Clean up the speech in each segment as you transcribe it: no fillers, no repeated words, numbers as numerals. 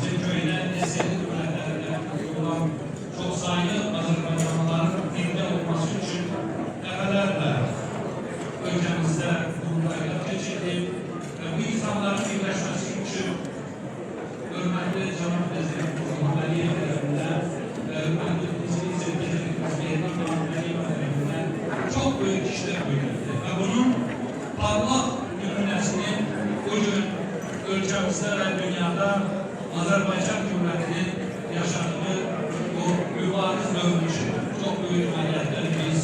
bizim köyüne Eseri Devletlerinde kurulan çok sayılı Azerbaycanlıların birlikte olması için defalarla ülkemizde kurultaylar geçirdi ve bu insanların birleşmesi için hürmetli Cumhur Prezidenti İlham Aliyev tarafından ve hürmetli İlham Aliyev tarafından çok büyük işler yürüttü ve bunun parlak nümunəsini bugün ülkemizde ve dünyada Azerbaycan Cumhuriyeti'nin yaşadığı bu mübariz dönüşü çok büyük faaliyetler biz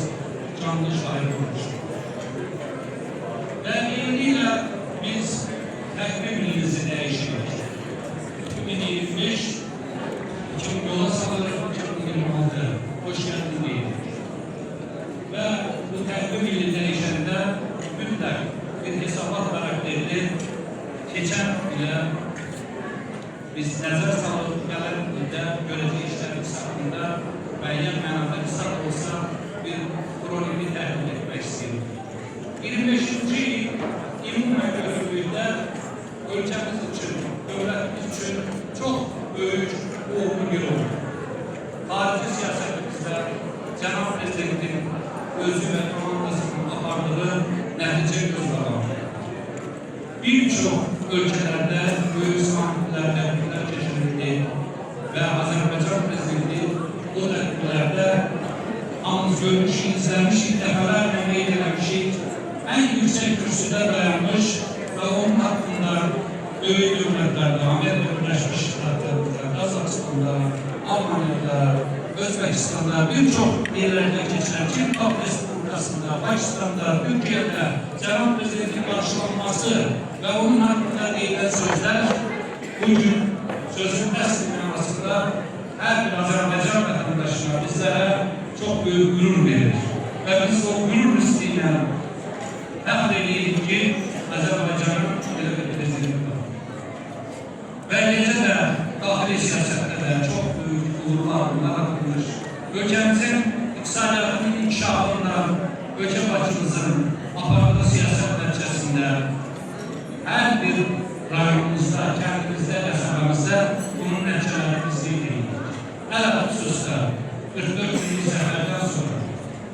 canlı şahit olmuşuz. Ve yeniyle biz takvimimizi değiştirdik. 2025 yola salınır 2026 hoş geldin değil. Ve bu takvim ili değişende mütlak bir hesabat karakterli geçen ile biz nəzər salıb gələn ildə görəcək işlərimiz haqqında müəyyən mənada qısa olsa bir problemi təhlil etmək istəyirəm. 25-ci ümumi görüntüdə ölkəmiz üçün, dövlətimiz üçün çox böyük uğurlu bir olur. Xarici siyasetimizdə Cənab Prezidentin özü və komandasının apardığı nəticə gözləmək. Birçok ülkelerde büyük sanatçılar devletler çeşitli ve Azerbaycan Prezidenti o devletlerde yalnız görmüş, izlemiş, defalarla eğlenmiş, en yüksek kürsüde dayanmış ve onun hakkında büyük devletlerde, Amerika Birleşmiş Devletleri'nde, Kazakistan'da, Almanya'da, Özbekistan'da birçok yerlerde geçen Çin Halk Respublikası'nda, Pakistan'da, Türkiye'de Cənab Prezidentin karşılanması ve onun hakkında değilen sözler bugün sözün nesli manasında her bir Azerbaycan vatandaşına bizlere çok büyük gurur verir. Ve biz o gurur üstüne hem dediğim ki Azerbaycan'ın böyle bir prezidenti var. Böylece de dahili siyasette de çok büyük uğurlar atılmış. Ülkemizin iktisadiyatının inkişafından, ülke başımızın aparatlı siyasetler içerisinde her bir rayonumuzda, kendimizde, esnafımızda bunun neticeleri bizliği değil. Evet hususta 44 günlük seferden sonra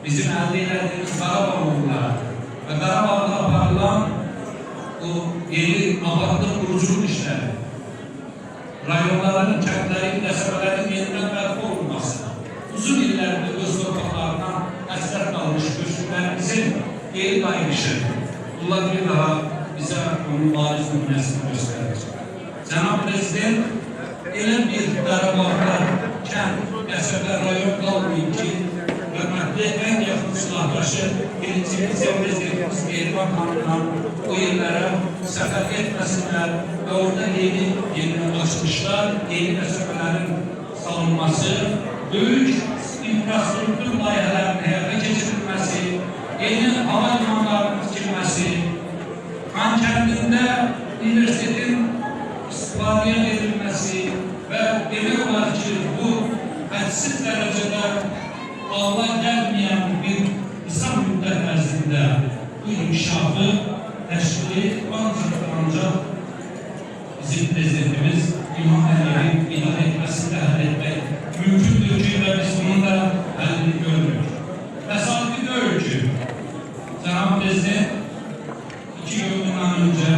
bizim elde ettiğimiz Qarabağ uğurla ve Qarabağ'da aparılan bu yeni aparatlı kuruculuk işleri, rayonların, kentlerin, esnafların yeniden bərpa olunması, uzun illərdə öz torpaqlarından əsrər qalmış göçmənlərimizin geri qayışı, bunlar bir daha bize onun bariz nümunəsini göstərir. Cənab Prezident elə bir Qarabağda kənd, qəsəbə, rayon qalmayın ki, hörmətli ən yaxın silahdaşı birinci Prezidentimiz Mehriban xanımla o yerlərə səfər etməsinlər və orada yeni açılışlar, yeni qəsəbələrin salınması, böyük infrastruktur layihələrinin həyata keçirilməsi, yeni hava limanlarının tikilməsi, Xankəndində üniversitetin istifadəyə verilməsi və demək olar ki, bu hədsiz dərəcədə ağla gəlməyən bir qısa müddət ərzində bu inkişafı təşkili ancaq bizim prezidentimiz İlham Əliyevin ilan etməsində həll etmək mümkündür ki, və biz bunun da həllini görmürük. Təsadüfi deyil ki, Cənab Prezident 2 gün bundan önce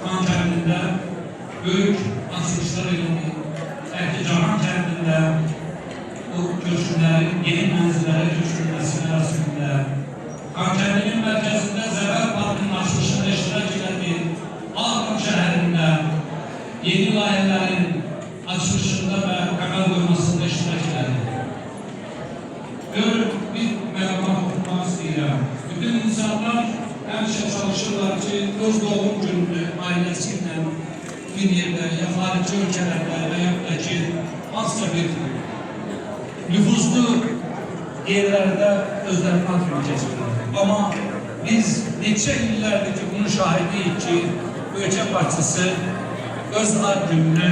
Xankəndində büyük açılışlar edildi. Əhlicahan kəndində bu köşkünlərin yeni mənzillərə köşkülməsi mərasımında Xankəndinin mərkəzində Zəvər Parkının açılışında iştirak edildi. Ağrı şəhərində yeni layihələrin açılışında və əməl qoymasında iştirak edildi. Bir məqama oxumaq istəyirəm. Bütün insanlar həmişə çalışırlar ki, öz doğum gününü ailəsiyle bir yerdə, ya xarici ölkələrdə və ya da ki, hansısa bir nüfuzlu yerlərdə özlərini atmayı keçirlər. Amma biz neçə illərdir ki, bunun şahidiyik ki, ölkə başçısı öz ad gününü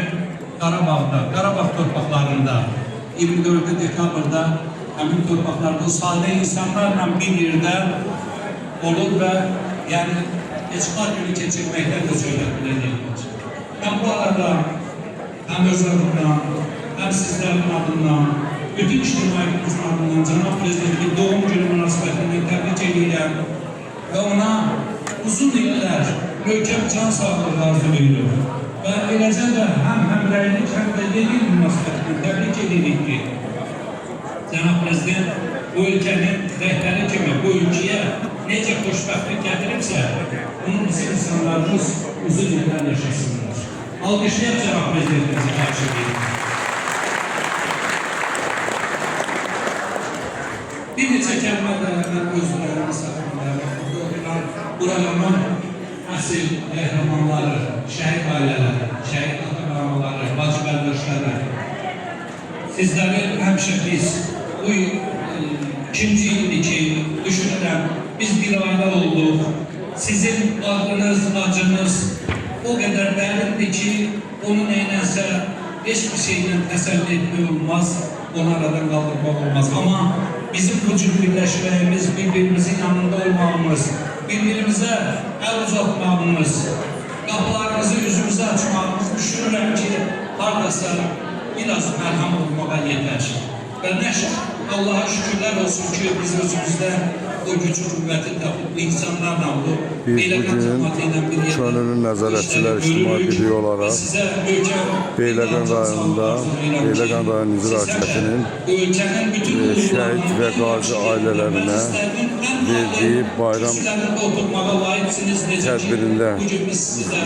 Qarabağda, Qarabağ torpaqlarında 24 dekabrda həmin torpaqlarda sadə insanlarla bir yerdə olur və yəni heç ad günü keçirməkdən də söylət biləcəkdir. Ben bu arada hem öz adından, hem sizlerin adından, bütün ictimaiyyətimizin adından Cənab Prezidentin doğum günü münasibətində təbrik edirəm və ona uzun illər möhkəm can sağlığı arzulayırıq. Və eləcə də həm həmrəylik, həm də yeni il münasibətində təbrik edirik ki, Cənab Prezident bu ülkenin rehberi kimi bu ülkeye nece xoşbəxtlik gətiribsə, bunu bizim insanlarımız uzun illər yaşasınlar. Alqışlayaq Cənab Prezidentimizi xahiş edirəm. Bir neçə kəlmə də mən özlərimi saxlamayarım. Buraların əsl qəhrəmanları, şəhid ailələri, şəhid ata-bənamaları, bacı qardaşları, sizləri həmişə biz bu ikinci ildir ki, düşünürəm, biz bir aile olduk. Sizin adınız, acınız o kadar derindir ki, onu neynəsə hiçbir şeyle təsəlli etmək olmaz, onu aradan kaldırmak olmaz. Ama bizim bu cür birləşməyimiz, birbirimizin yanında olmamız, birbirimize el uzatmamız, kapılarımızı yüzümüze açmamız, düşünürəm ki, haradasa biraz mərham olmağa yeter. Ve Allah'a şükürler olsun ki biz özümüzde o gücü kuvveti tapıp bu insanlarla bu bugün könüllü nəzarətçilər ictimai birliyi olaraq Beyləqan rayonunda Beyləqan rayon İcra Hakimiyyətinin şəhid və qazi ailələrinə verdiyi bayram tədbirində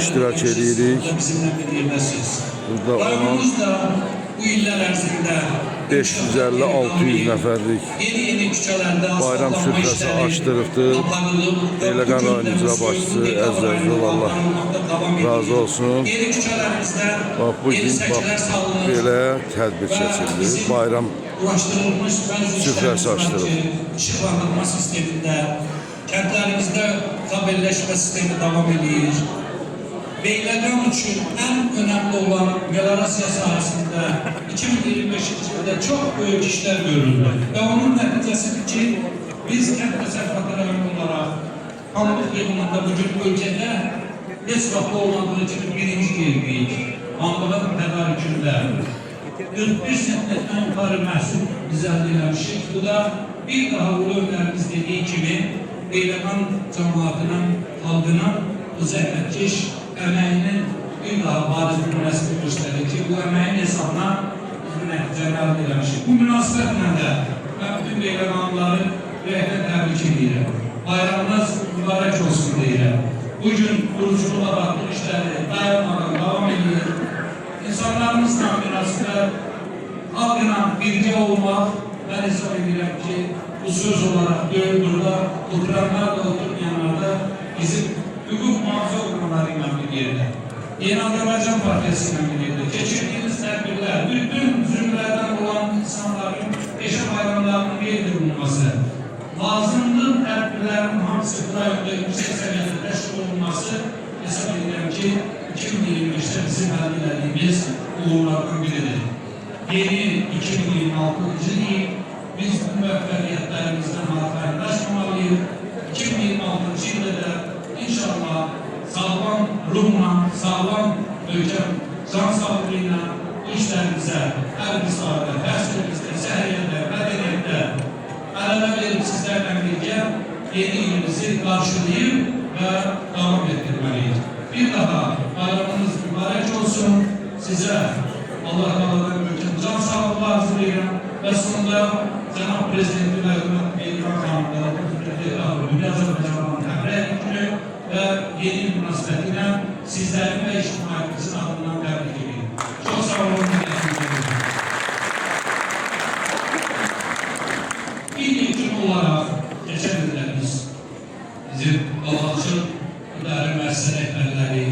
iştirak edirik. Burada onun 550-600 nəfərlik bayram süfrəsi açdırıbdır. Beyləqan rayon icra başçısı Əzrəzov, Allah razı olsun. Bax, bugün belə tədbir keçildi. Bayram süfrəsi açdırıb. İşıqlandırma sistemində, kəndlərimizdə tabelləşmə sistemi davam edir. Beyləqan üçün en önemli olan meliorasiya sahasında 2025 yılında çok büyük işler görüldü. Ve onun neticesidir ki biz kent təsərrüfatı rayonu olarak Pambıq yılında bugün ülkede heç vaxt olmadığı gibi birinci yerdeyiz. Pambığın tədarükündə 41 sentnetten yukarı məhsul biz əldə eləmişik. Bu da bir daha ulu önlərimiz dediği gibi Beyləqan cəmaatının, xalqının bu zəhmətkeş emeğinin bir daha bariz nümunəsini göstərir ki, bu emeğin hesabına bizim nəticəni əldə eləmişik. Bu münasibətlə də mən bütün Beyləqanlıları ürəkdən təbrik edirəm. Bayramınız mübarək olsun deyirəm. Bugün quruculuğa baxdıq işləri dayanmadan davam edir. İnsanlarımızla münasibət, halkla birgə olmaq, mən hesab edirəm ki, bu söz olarak deyil, burada oturanlar da oturmayanlar da bizim hukuk muhafaza organlarıyla bir yerde, Yeni Azerbaycan Partisi ile bir yerde, geçirdiğiniz tedbirler, bütün zümrelerden olan insanların peşe bayramlarının bir yerde bulunması, lazımlı tedbirlerin hamısı bu rayonda yüksek seviyede teşkil olunması, hesap edelim ki 2025'te bizim elde edildiğimiz uğurlardan biridir. Yeni 2026. yıl biz bu müvaffakiyetlerimizden hatıralaşmamalıyız. 2026. yılda da İnşallah sağlam ruhla, sağlam ölkəm, can sağlığıyla bu işlerimize her bir sahada, her sürümüzde, səhiyyədə, mədəniyyətdə ələlə verib sizlərlə birgə yeni ilimizi qarşılayıb və davam etdirmeliyiz. Bir daha bayramınız mübarək olsun. Sizə Allah Teala'dan ölkəm can sağlığı arzulayıram və sonunda Cənab Prezidenti və Hürmətli Beyləqan xanımlara Azərbaycanın təbrik günü ve yeni münasibetiyle sizlerin ve ictimaiyyətimizin adından təbrik ediyorum. Çok sağ olun. Bir ilkin olarak geçen illərimiz bizim Balıqçı İdarə Müəssisə rəhbərləri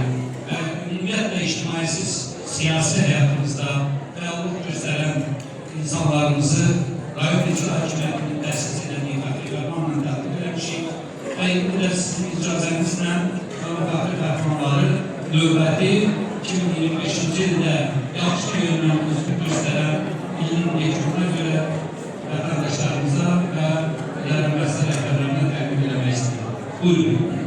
ve ümumiyyətlə ictimaisiz siyasi hayatımızda fəallıq göstərən insanlarımızı rayon icra hakimiyyətinin təsis edildiği fərmanla təqdim eləmişik. Ve indi sizin icazənizlə Qanıqatı qəhrəmanları növbəti 2025-ci ildə yaxşı yönləmimizi göstərən ilin yekununa görə vətəndaşlarımıza və idarə müəssisə rəhbərlərinə təqdim eləmək istəyirəm. Buyurun.